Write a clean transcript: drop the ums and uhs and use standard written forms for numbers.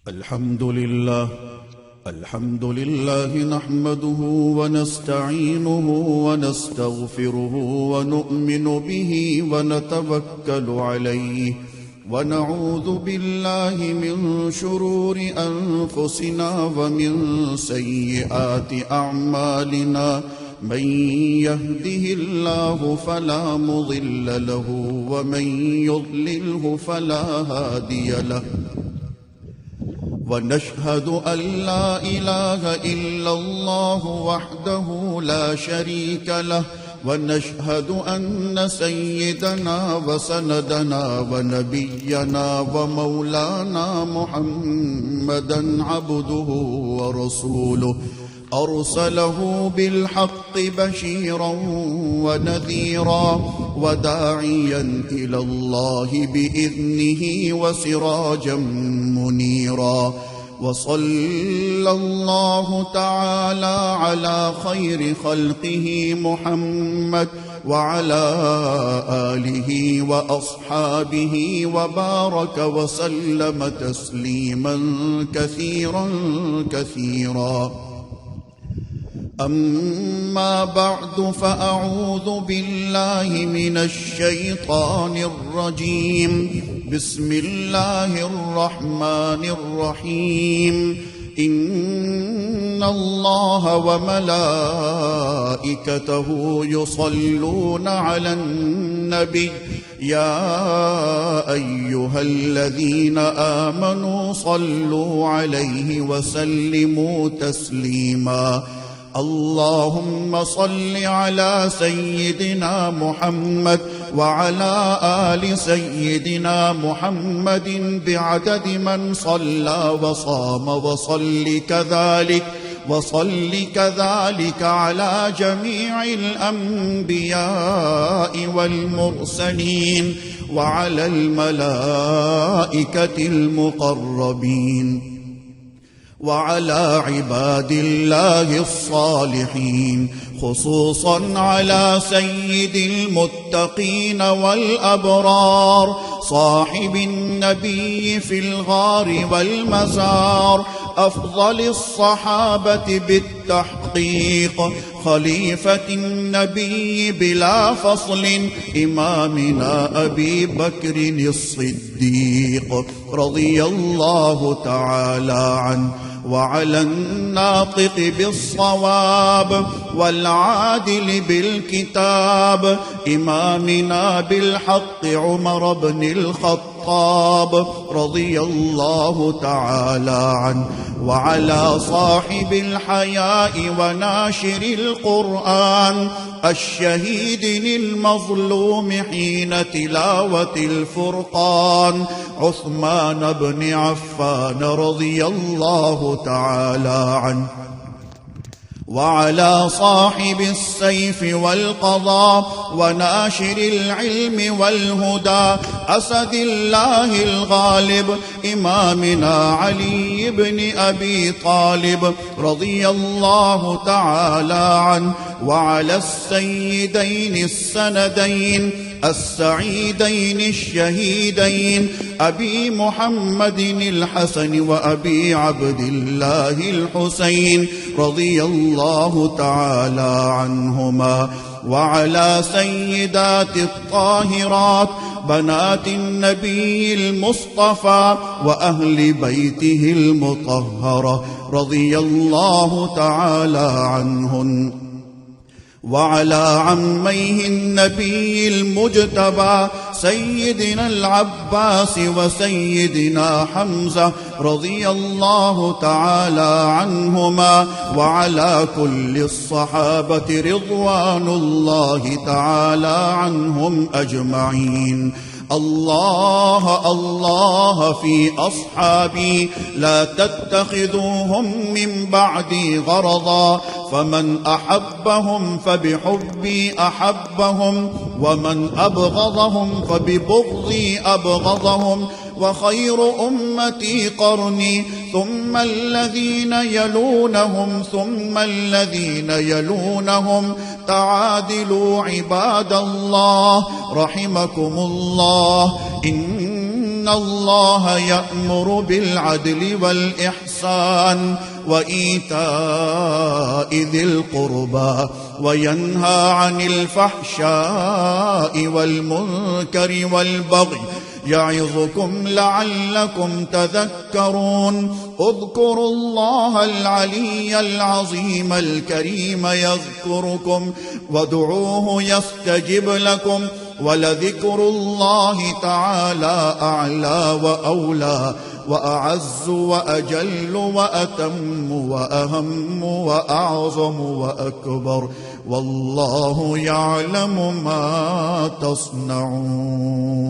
الحمد لله نحمده ونستعينه ونستغفره ونؤمن به ونتوكل عليه ونعوذ بالله من شرور أنفسنا ومن سيئات أعمالنا من يهده الله فلا مضل له ومن يضلله فلا هادي له ونشهد أن لا إله إلا الله وحده لا شريك له ونشهد أن سيدنا وسندنا ونبينا ومولانا محمدا عبده ورسوله أرسله بالحق بشيرا ونذيرا وداعيا إلى الله بإذنه وسراجا منيرا وصلى الله تعالى على خير خلقه محمد وعلى آله وأصحابه وبارك وسلم تسليما كثيرا كثيرا. أما بعد فأعوذ بالله من الشيطان الرجيم. بسم الله الرحمن الرحيم. إن الله وملائكته يصلون على النبي يا أيها الذين آمنوا صلوا عليه وسلموا تسليما. اللهم صل على سيدنا محمد وعلى آل سيدنا محمد بعدد من صلى وصام وصل كذلك على جميع الأنبياء والمرسلين وعلى الملائكة المقربين وعلى عباد الله الصالحين خصوصا على سيد المتقين والأبرار صاحب النبي في الغار والمزار أفضل الصحابة بالتحقيق خليفة النبي بلا فصل إمامنا أبي بكر الصديق رضي الله تعالى عنه وعلى الناطق بالصواب والعادل بالكتاب إمامنا بالحق عمر بن الخطاب رضي الله تعالى عنه وعلى صاحب الحياء وناشر القرآن الشهيد المظلوم حين تلاوة الفرقان عثمان بن عفان رضي الله تعالى عنه وعلى صاحب السيف والقضاء وناشر العلم والهدى أسد الله الغالب إمامنا علي بن أبي طالب رضي الله تعالى عنه وعلى السيدين السندين السعيدين الشهيدين أبي محمد الحسن وأبي عبد الله الحسين رضي الله تعالى عنهما وعلى سيدات الطاهرات بنات النبي المصطفى وأهل بيته المطهرة رضي الله تعالى عنهن وعلى عميه النبي المجتبى سيدنا العباس وسيدنا حمزة رضي الله تعالى عنهما وعلى كل الصحابة رضوان الله تعالى عنهم أجمعين. الله الله في أصحابي لا تتخذوهم من بعدي غرضا فمن أحبهم فبحبي أحبهم ومن أبغضهم فببغضي أبغضهم وخير أمتي قرني ثم الذين يلونهم ثم الذين يلونهم تعادلوا عباد الله رحمكم الله. إن إن الله يأمر بالعدل والإحسان وإيتاء ذي القربى وينهى عن الفحشاء والمنكر والبغي يعظكم لعلكم تذكرون اذكروا الله العلي العظيم الكريم يذكركم وادعوه يستجب لكم ولذكر الله تعالى أعلى وأولى وأعز وأجل وأتم وأهم وأعظم وأكبر والله يعلم ما تصنعون.